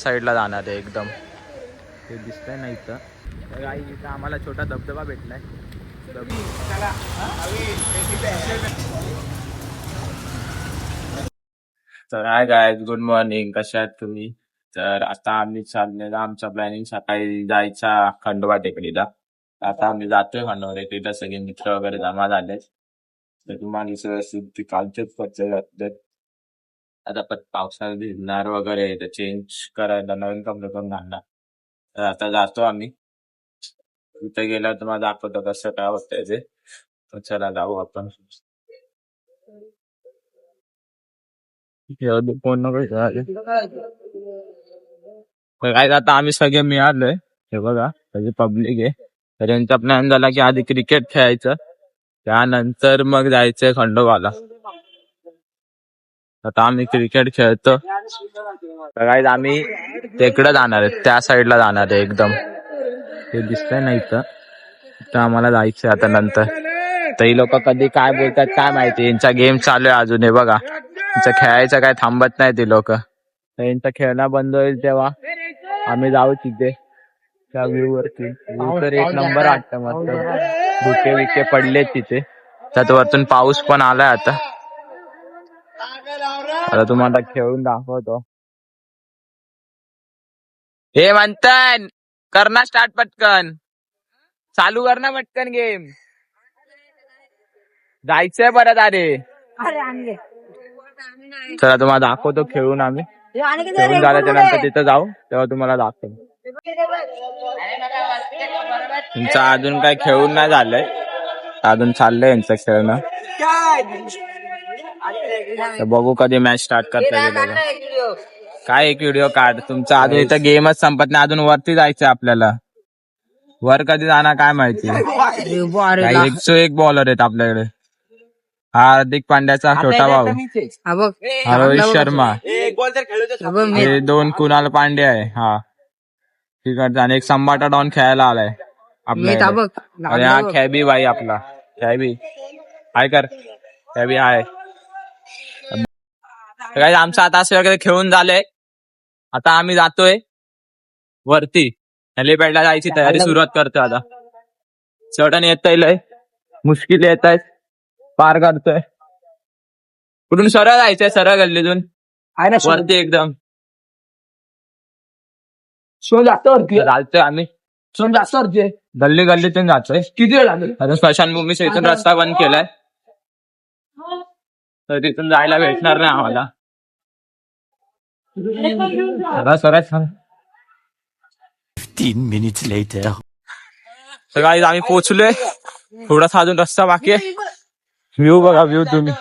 साईडला जाणार आहे एकदम. ते दिसतंय ना इथं. तर काही इथं आम्हाला छोटा धबधबा भेटलाय. तर हाय गायज, गुड मॉर्निंग. कशा आहात तुम्ही? तर आता आम्ही चाललेला, आमचा प्लॅनिंग सकाळी जायचा खंडोबा टेकडीला. आता आम्ही जातोय खंडोबा टेकडीला, सगळे मित्र वगैरे जमा झाले. तर तुम्हाला व्यवस्थित कालचेच पच्चे घातलेत. आता पावसाळ्यात भिजणार वगैरे, तर चेंज करायला नवीन कपडे पण घालणार. तर आता जातो आम्ही. तिथे गेल्यावर तुम्हाला दाखवतो कसं काय होतंय ते. तर चला जाऊ आपण. कोण नको काय, आता आम्ही सगळे मिळालोय. हे बघा सगळे पब्लिक आहे. तर त्यांचा प्लॅन झाला की आधी क्रिकेट खेळायचं, त्यानंतर मग जायचंय खंडोबाला. आता आम्ही क्रिकेट खेळतो. तर काय, आम्ही तिकडे जाणार आहे, त्या साईडला जाणार आहे एकदम. ते दिसतंय ना इथं. तर आम्हाला जायचंय आता नंतर. तर ही लोक कधी काय बोलतात काय माहिती. यांचा गेम चालू आहे अजून. हे बघा, यांचं खेळायचं काय थांबत नाही ती लोक. तर यांचं खेळणं बंद होईल तेव्हा आम्ही जाऊ तिथे त्या व्ह्यू वरती. व्ह्यू तर एक नंबर वाटतं, मस्त धुके विके पडलेत तिथे. त्यात वरतून पाऊस पण आलाय आता. आता तुम्हाला खेळून दाखवतो. हे म्हणतान करणार स्टार्ट पटकन, चालू कर ना पटकन गेम. जायचंय परत. अरे चला तुम्हाला दाखवतो खेळून. आम्ही खेळून झाल्याच्या नंतर तिथं जाऊ, तेव्हा तुम्हाला दाखवतो. तुमचं अजून काय खेळून नाही झालंय, अजून चाललंय यांचं खेळणं. तर बघू कधी मॅच स्टार्ट करता गेलं. काय एक व्हिडिओ काढ. तुमचा अजून इथं गेमच संपत नाही, अजून वरती जायचंय आपल्याला. वर कधी जाणार काय माहिती. 101 बॉलर आहेत आपल्याकडे. हार्दिक पांड्याचा छोटा भाऊ रोहित शर्मा, हे 2 कुणाल पांडे आहे. हा तिकडचा. आणि एक संबाटा डॉन खेळायला आलाय आपल्याकडे. आणि हा खॅबी भाई आपला. खॅबी हाय कर, खॅबी हाय. काय, आमचा आता असे वगैरे खेळून झालंय. आता आम्ही जातोय वरती, हेलिपॅडला जायची तयारी सुरुवात करतोय आता. चढण येतय, मुश्किल येत आहेत, पार करतोय. कुठून सरळ जायचंय, सरळ गल्लीतून वरती एकदम. जातोय आम्ही गल्ली गल्लीतून जातोय. किती वेळ लागेल? आता स्मशानभूमीच्या इथून रस्ता बंद केलाय, तर तिथून जायला भेटणार नाही आम्हाला. सरळ 15 minutes later. तर गाईज आम्ही पोहोचलोय. थोडासा अजून रस्ता बाकी आहे. व्ह्यू बघा, व्ह्यू तुम्ही.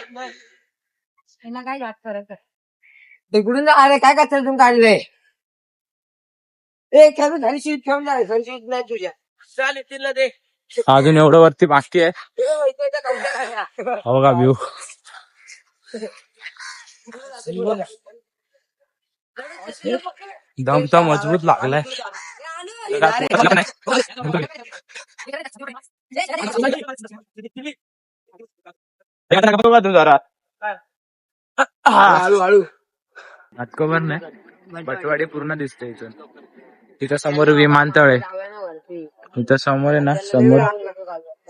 तिकडून अरे काय करताय तुम्ही काढले? अजून एवढं वरती बाकी आहे. हो का व्ह्यू. दम तर मजबूत लागलाय. जरा हळू नाटकोबर नाही, बटवाडी पूर्ण दिसते इथून. तिथं समोर विमानतळ आहे. इथं समोर आहे ना, समोर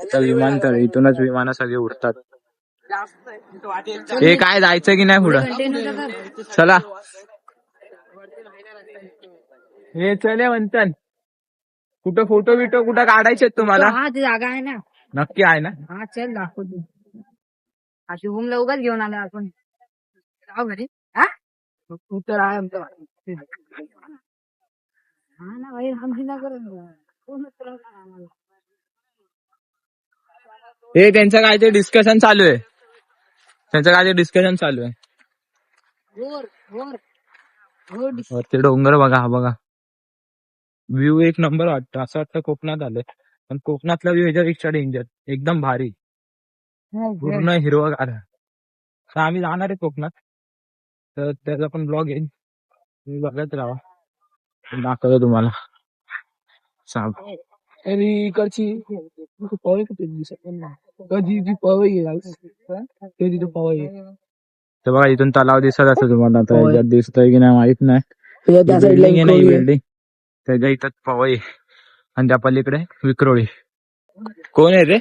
इथं विमानतळ आहे. इथूनच विमानं सगळे उडतात. हे काय, जायचं की नाही पुढं? चला हे चले म्हणतात. कुठं फोटो बिटो कुठं काढायचे तुम्हाला? जागा आहे ना, नक्की आहे ना. हा चल दाखवतो. शुभमला उगाच घेऊन आला आपण. जाऊ घरी. हा उत्तर आहे आमचं. हा ना भाई, आमची ना हे त्यांचं काय ते डिस्कशन चालू आहे. त्यांचं काय ते डिस्कशन चालू आहे. वरती डोंगर बघा, हा बघा. व्ह्यू एक नंबर वाटतं. असं वाटतं कोकणात आलंय, पण कोकणातला व्ह्यू ह्याच्यापेक्षा डेंजर, एकदम भारी, पूर्ण हिरवगार. तर आम्ही जाणार आहे कोकणात, तर त्याचा पण ब्लॉग येईल, तुम्ही बघत राहा. दाखवतो तुम्हाला. इकडची पवई कधी पवई ते तिथे पवई. तर बघा इथून तलाव दिसत असं तुम्हाला. आता दिसतोय की नाही माहित नाही, त्या साईडला बिल्डिंग आहे ना ही बिल्डिंग, त्याच्या इथं पवई आणि त्या पलीकडे विक्रोळी. कोण आहे रे?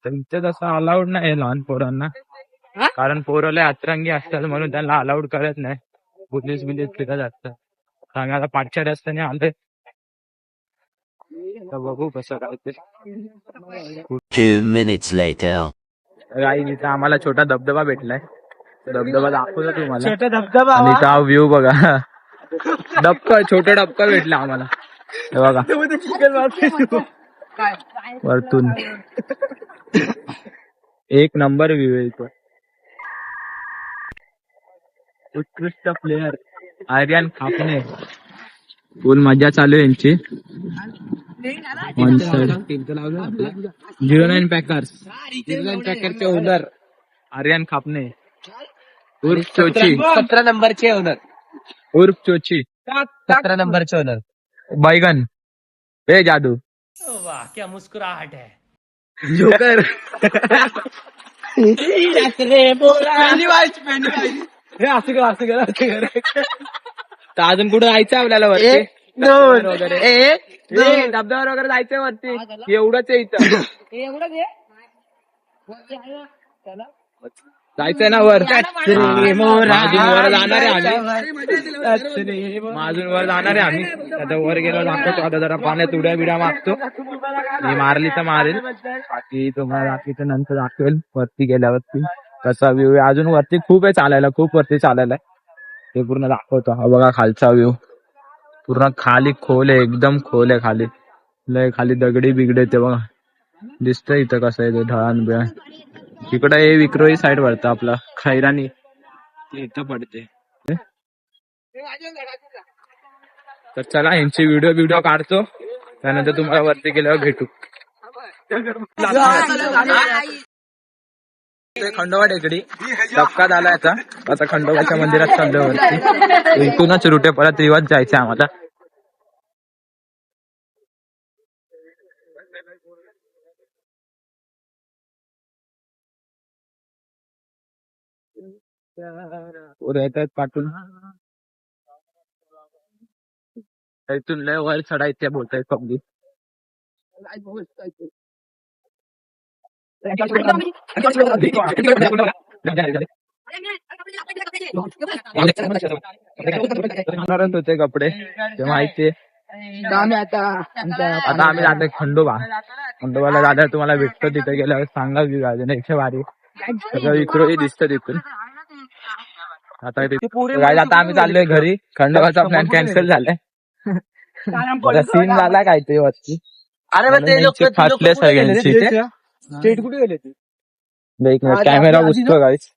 तर इथे तसं अलाउड नाही लहान पोरांना, कारण पोरले अतरंगी असतात म्हणून त्यांना अलाउड करत नाही. पोलीस बिलीस फिरत असतात. सांगायला पाठच्या रस्त्याने आले तर बघू कसं काय ते. 2 minutes later. काही इथं आम्हाला छोटा धबधबा भेटलाय, धबधबा दाखवतो तुम्हाला. छोटा धबधबा आणि इथं व्ह्यू बघा. छोटा डबका भेटला आम्हाला, हे बघा वरतून. एक नंबर व्ह्यू आहे इथं. उत्कृष्ट प्लेयर आर्यन खापणे, फुल मजा चालू आहे यांची. 09 पॅकर्स, 09 पॅकरचे ओनर आर्यन खापणे उर्फ चोची. 17 नंबरचे ओनर, उर्फ चोची, 17 नंबरचे ओनर. बैगन हे जादू. वाह क्या मुस्कुराहट है. जोकर. तर अजून कुठं जायचं आपल्याला वरती? धबधब्यावर वगैरे जायचंय वरती. एवढंच आहे इथं, जायचंय ना वर. माजून वर जाणार आहे आम्ही, माजून वर जाणार आहे आम्ही. आता वर गेलो दाखवतो, आता जरा पाण्यात उड्या बिड्या मारतो. मी मारली तर मारेल, बाकी तुम्हाला बाकीचं नंतर दाखवेल वरती गेल्यावरती कसा व्ह्यू आहे. अजून वरती खूप आहे चालायला, खूप वरती चालायला आहे, ते पूर्ण दाखवतो. हा बघा खालचा व्ह्यू, पूर्ण खाली खोल आहे, एकदम खोल आहे खाली. लय खाली दगडी बिगडे ते बघा, दिसतंय इथं कसं आहे ते ढळान बिळान. तिकडे हे विक्रोळी साईड वरतं आपला खैरानी, ते इथं पडते. तर चला यांची व्हिडिओ काढतो, त्यानंतर तुम्हाला वरती गेल्यावर भेटू. खंडोबा टेकडी धक्का झाला याचा. आता खंडोबाच्या मंदिरात चाललो वरती, इथूनच रुटे परत रिवाज जायचं आम्हाला. येतात पाठून, इथून लय वर चढायचं बोलतायत पब्लिक. होते कपडे ते माहितीये. आता आम्ही जातोय खंडोबाला. दादा तुम्हाला भेटतो तिथे गेल्यावर सांगा की गाजन एकशे भारी सगळं विक्रोळी दिसतं तिथून. आता आम्ही चाललोय घरी, खंडोबाचा प्लॅन कॅन्सल झालाय. सीन झाला काय ते वरती. फाटले सगळ्यांची. कुठे गेले ते? एक मिनिट, कॅमेरा घुसतो गाईस.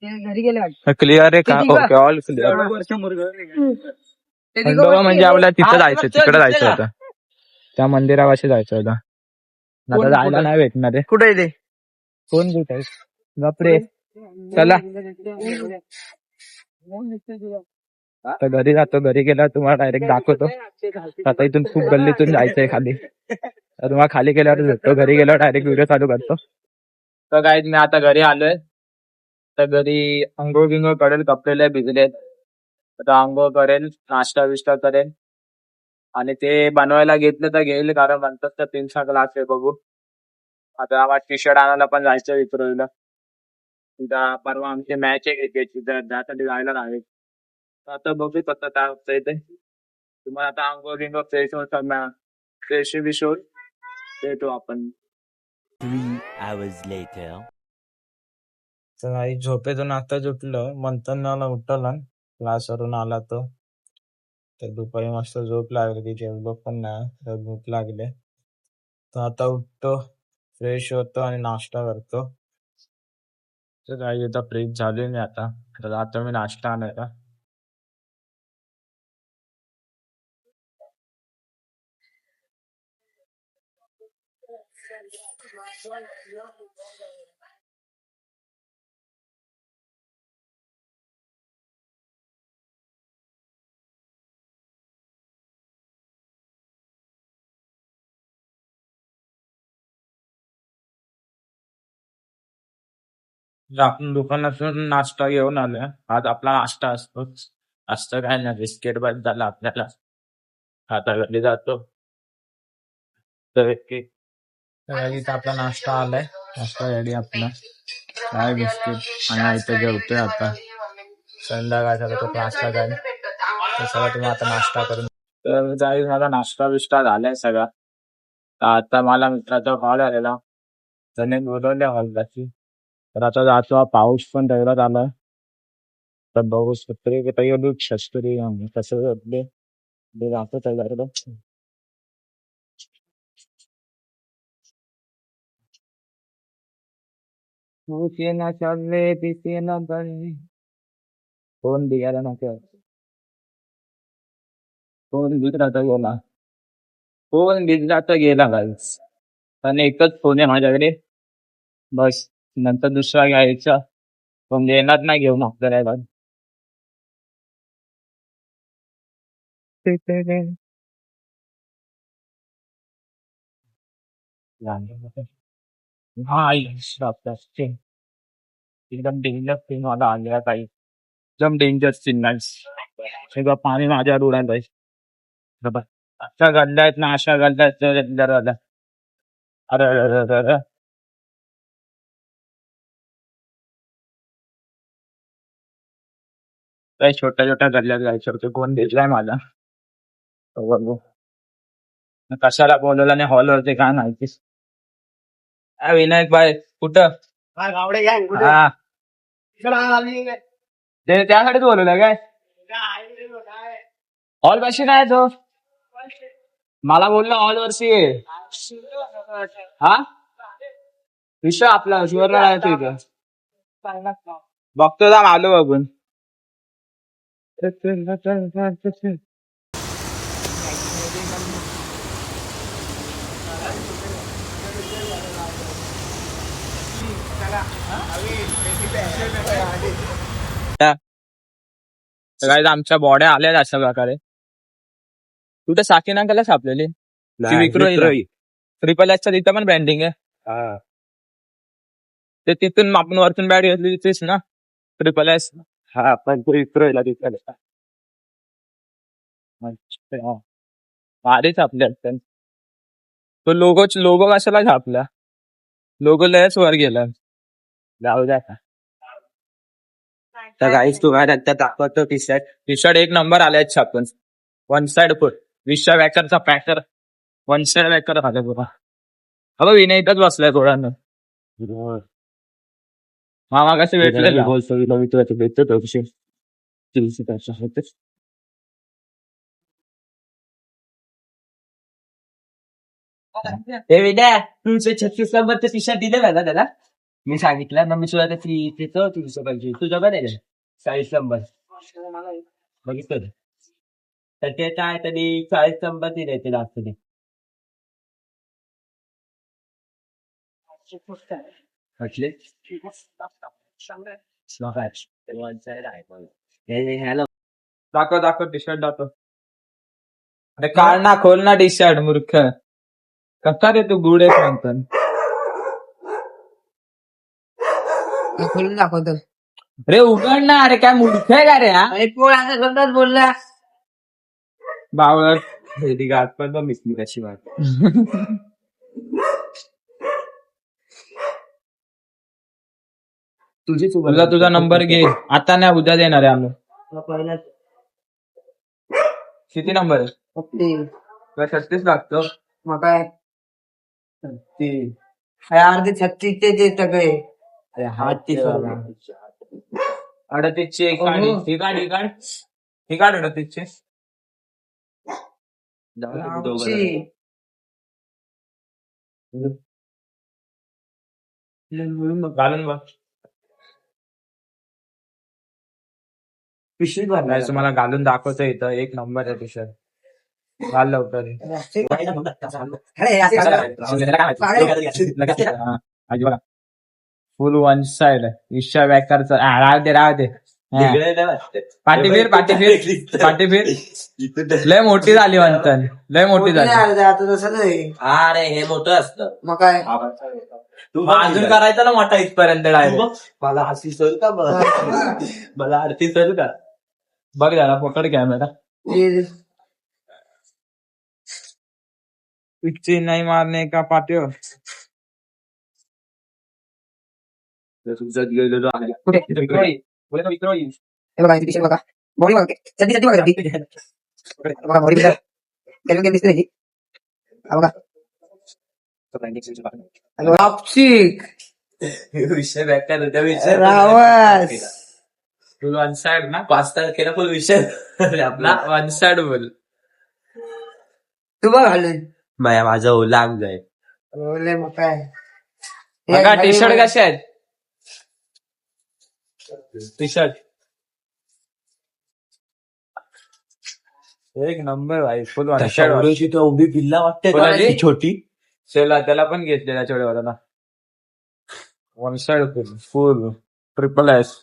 घरी गेले क्लिअर आहे का? Okay, all clear. खंडोबा म्हणजे आपल्याला तिथं जायचं, तिकडे जायचं होतं, त्या मंदिरापाशी जायचं होतं. आता जायला नाही भेटणार आहे. कुठे ते? कोण कुठे गपरे. चला आता घरी जातो, घरी गेल्यावर तुम्हाला डायरेक्ट दाखवतो. आता इथून खूप गल्लीतून जायचंय खाली, तर तुम्हाला खाली गेल्यावर भेटतो. घरी गेल्यावर डायरेक्ट व्हिडिओ चालू करतो. तर गाईज मी आता घरी आलोय, तर घरी अंघोळ गिंघोळ करेल, कपडे भिजलेत. आता अंघोळ करेल, नाश्ता विष्टा करेल, आणि ते बनवायला घेतलं तर घेईल, कारण म्हणतात तर 3चा क्लास आहे. बघू आता आम्हाला टी शर्ट आणायला पण जायचं विक्रोळीला. तिथं परवा आमची मॅच आहे क्रिकेटची, तर त्यासाठी जायला लागेल. आता बघू कसं काय होतंय ते. तुम्हाला आता अंघोळ गिंघोळ फ्रेश विश होईल, भेटू आपण. 3 hours later. आई झोपेतून आता उठलं, मंथनला उठवला, क्लासवरून आला तो. तर दुपारी मस्त झोप लागली, जेवलो पण नाही, तर भूक लागले. तर आता उठतो, फ्रेश होतो आणि नाश्ता करतो. तर काही आता फ्रेश झाले मी आता, तर आता मी नाश्ता आणायला. आपण दुकानातून नाश्ता घेऊन आलोय. आज आपला नाश्ता असतोच. असतं काय नाही, बिस्किट बस झालं आपल्याला. आता घरी जातो तर इथं आपला नाश्ता आलाय. नाश्ता रेडी आपला. काय बिस्किट आणि इथं जेवतोय आता. संध्याकाळचा तो नाश्ता जाईल. तर सगळं तुम्ही आता नाश्ता करून तर जाईल. माझा नाश्ता बिष्टा झालाय सगळा. तर आता मला मित्राचा कॉल आलेला, त्याने बोलवले हॉलची. तर आता जातो. पाऊस पण तेवढाच आला. तर बघू तरी तरी शस्त्री कसं जातो त्याच्याकडं. भूखे ना चालले पिसे ना बळे. फोन बिघायला नको. फोन बिघला तर गेला. फोन बिघला तर गेला गाईस. पण एकच फोन आहे माझ्याकडे. बस नंतर दुसरा घ्यायचा. पण देणार नाही घेऊन आपल्याला. हा एकदम डेंजर सीन मला आलेला काही. एकदम डेंजर सीन नाही. सगळं पाणी माझ्यावर उडायला पाहिजे. बघ, अशा गल्ल्या आहेत ना, अशा गल्ल्या आहेत अरे अरे अरे अरे अरे. काही छोट्या छोट्या गल्ल्यात जायचं होतं. कोण दिसलाय मला. बघू कशाला बोलवलं नाही हॉलवरती काय माहितीस. विनायक बाय कुठं. हा त्यासाठीच बोलवलं काय. हॉल पाशी नाही तो. मला बोलला हॉल वरती हा विषय आपला सुवर्ण आहे तो इथं. बघतो जाम आलो बघून. काय आमच्या बॉड्या आल्या अशा प्रकारे. कुठे साकीना केला सापलेली विक्रोळी ट्रिपल एचच्या तिथं पण ब्रँडिंग आहे. ते तिथून आपण वरतून बॅट घेतली तिथेच ना ट्रिपल एच. हा पण विक्रोळीला तिथं भारीच आपल्या. तो लोगो कशाला छापला. लोगो लयच वर गेला. जाऊ द्या का. तर गाईस तू काय त्यात दाखवतो टी शर्ट एक नंबर आलाय छापून. वन साइड फुट विश्व वॅकरचा पॅकर. वन साइड वॅकर झालं बघा. अगं विनयतच बसलाय थोड्यानं. मामा कसे भेटले हे विद्या तुमचं 36 नंबरचं टी शर्ट दिलं ना त्याला. मी सांगितलं मग मी तुला त्याचं 300 तुझं पण आहे 40 नंबर बघितलं तर ते काय तरी 40 नंबर दिले ते जास्त ते. म्हटले दाखव टी शर्ट दाखव. अरे काढ ना खोल ना टी शर्ट मूर्ख. कसा रे तू गुड आहे म्हणतो. खोलून दाखवतो. अरे उघड ना. अरे काय मूर्ख आहे का रे हा. अरे पोळ असं करतात बोलला. बावळट गाठ पण मिसली कशी वाट. तुझा नंबर घे. आता नाही उद्या देणार आहे आम्ही. किती नंबर आहे. 36 लागतो. मग काय अर्धे 36चे ते सगळे. हा 38ची एक काढ. ही काढ 38ची. घालून बघ. पिशवी नाही तुम्हाला घालून दाखवतो इथं. एक नंबर आहे टी शर्ट. घाल लवकर. फुल वन साइड विश्व वॅकरचा. राहू दे वेगळे नाही वाटते. पाठीफीर लय मोठी झाली म्हणतात, लय मोठी झाली. आता तसं नाही. अरे हे मोठं असतं. मग काय तू अजून करायचा ना मोठा इथपर्यंत डायरेक्ट. मला हसी सर का मला आरती सर का. बघ जरा पकड कॅमेरा. पिच्ची नाही मारणे का पाठीवर. तुझ्यात गेलेलो आहे. कुठे विक्रोळी. हे बघा टी-शर्ट बघा. बॉडी बघा. सध्या बघा. बघा बॉडी बिल्डर. कॅल्विन दिसते ही. हा बघा. लापशिक. विषय बेकार होता. विषय रावस. फुल वन साइड ना. 5 तारखेला फुल विषय आपला. वन साइड बोल. तू बघ घालून. माझा ओला अंग आहे. बोलले मग काय. बघा टी शर्ट कसे आहेत. टी शर्ट एक नंबर भाई. Full one side. उभी बिल्ला वाटते कोणाची? छोटी. चला त्याला पण घेतलेला चोडेवाला. One side full triple S.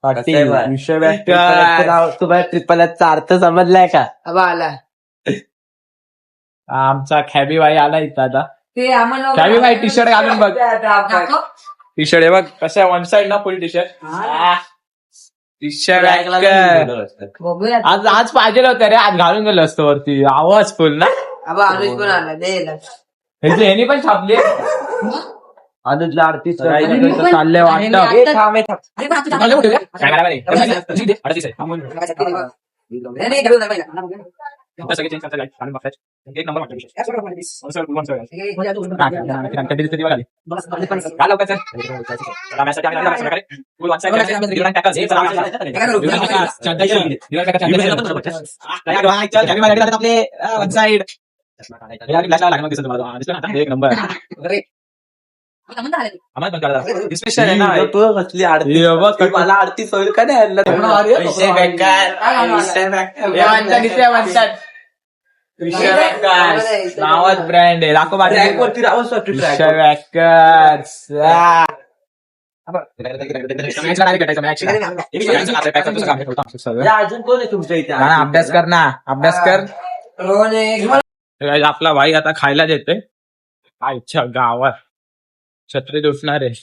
विषय तुम्हाला ट्रिपल चा अर्थ समजलाय का. अब आला. आमचा खॅबी भाई आला इथं आता. ते आम्हाला खॅबी भाई टी शर्ट घालून बघ. दाखव. टी शर्ट आहे बघ कसा वन साइड ना फुल टी शर्ट. टी शर्ट बघूया. आज पाहिजे होतं रे. आज घालून गेलो असतो वरती. आवाज फुल ना. अब अनुज पण आला. दे ह्यानी पण छापले. अनुजला आरती चालले वाटतं. एक नंबर स्पेशल आहे ना. कसली आरती. मला आरती सोय का नाही. नावाच ब्रँड आहे. लाखो अजून कोण आहे तुमच्या इथे. अभ्यास कर ना. अभ्यास कर. आपला भाई आता खायला देतोय. आईच्या गावात छत्री दुसणार आहे.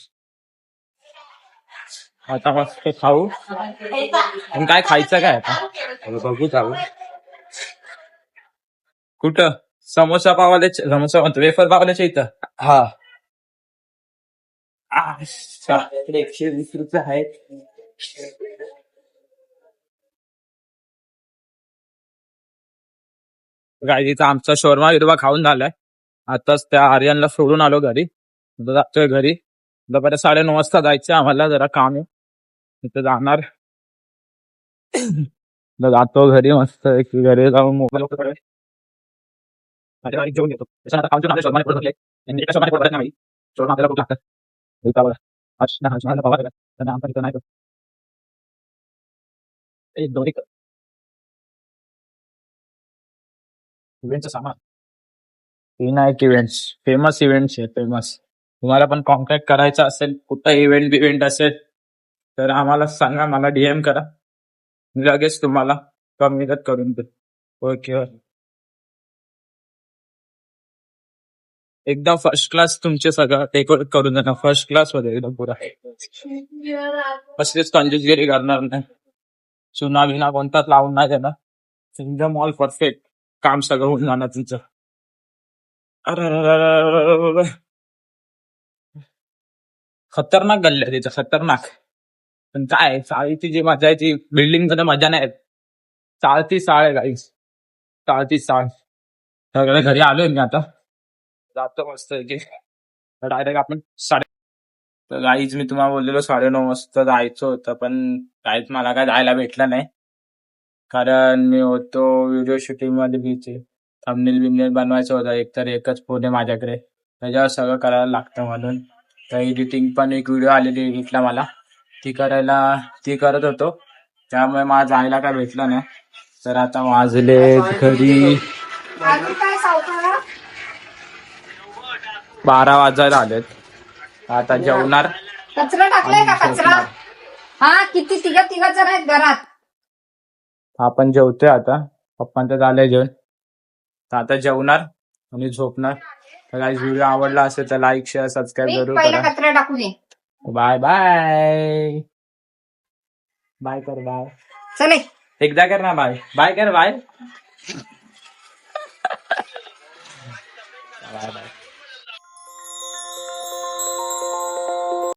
आता मस्त खाऊ. पण काय खायचं काय आता बघू जाऊ. कुठं. समोसा समोसा म्हणतो वेफर पावल्याच्या इथं. हा. अच्छा. 120 रुपये आहेत. गाडीचा आमचा शोरमा बिर्मा खाऊन झालाय. आताच त्या आर्यनला सोडून आलो घरी. आता जातोय घरी. दुपारी 9:30 वाजता जायचं आम्हाला. जरा काम आहे तिथे जाणार. जातो घरी मस्त. घरी जाऊन मोबाईल घेऊन येतो. त्याच्यानंतर शोरमा नाही. शोरमा आपल्याला खूप लागतात. इव्हेंटचं सामान. विनायक इव्हेंट्स फेमस इव्हेंट्स आहे. फेमस. तुम्हाला पण कॉन्टॅक्ट करायचा असेल कुठं इव्हेंट असेल तर आम्हाला सांगा. मला डीएम करा. मी लगेच तुम्हाला कमी करून देतो. ओके. एकदम फर्स्ट क्लास तुमचे सगळं डेकोरेट करून देणार. फर्स्ट क्लास मध्ये एकदम पुरा. कसलीच कंजूसगिरी करणार नाही. चुना बिना कोणताच लावून नाही देणार. एकदम ऑल परफेक्ट काम सगळं होऊन जाणार तुमचं. खतरनाक गल्ल्या तिचं. खतरनाक. पण काय चाळीची जी मजा आहे ती बिल्डिंग मध्ये मजा नाही. चाळती चाळ आहे गाईस. चाळती चाळ. सगळ्या घरी आलोय मी आता. जातो मस्त की डायरेक्ट आपण तर गाईज मी तुम्हाला बोललेलो 9:30 वाजता जायचं होतं. पण काहीच मला काय जायला भेटलं नाही. कारण मी होतो व्हिडिओ शूटिंग मध्ये बिझी. थंबनेल बिमनेल बनवायचं होतं. एकतर एकच फोन आहे माझ्याकडे. त्याच्यावर सगळं करायला लागतं म्हणून. तर एडिटिंग पण एक व्हिडिओ आलेली एडिटला मला. ती करत होतो. त्यामुळे मला जायला काय भेटलं नाही. तर आता वाजले घरी 12 वाजायला आलेत. आता जेवणार. कचरा टाकलाय का कचरा. हा किती तिघ जण आहेत घरात. आपण जेवतोय आता. पप्पांचं झालंय जेवण. तर आता जेवणार आणि झोपणार. तर काही व्हिडिओ आवडला असेल तर लाईक शेअर सबस्क्राईब जरूर पहिला करा. कचरा टाकून ये. Bye bye. बाय कर बाय. चले. एकदा कर ना बाय. बाय कर बाय. Bye bye.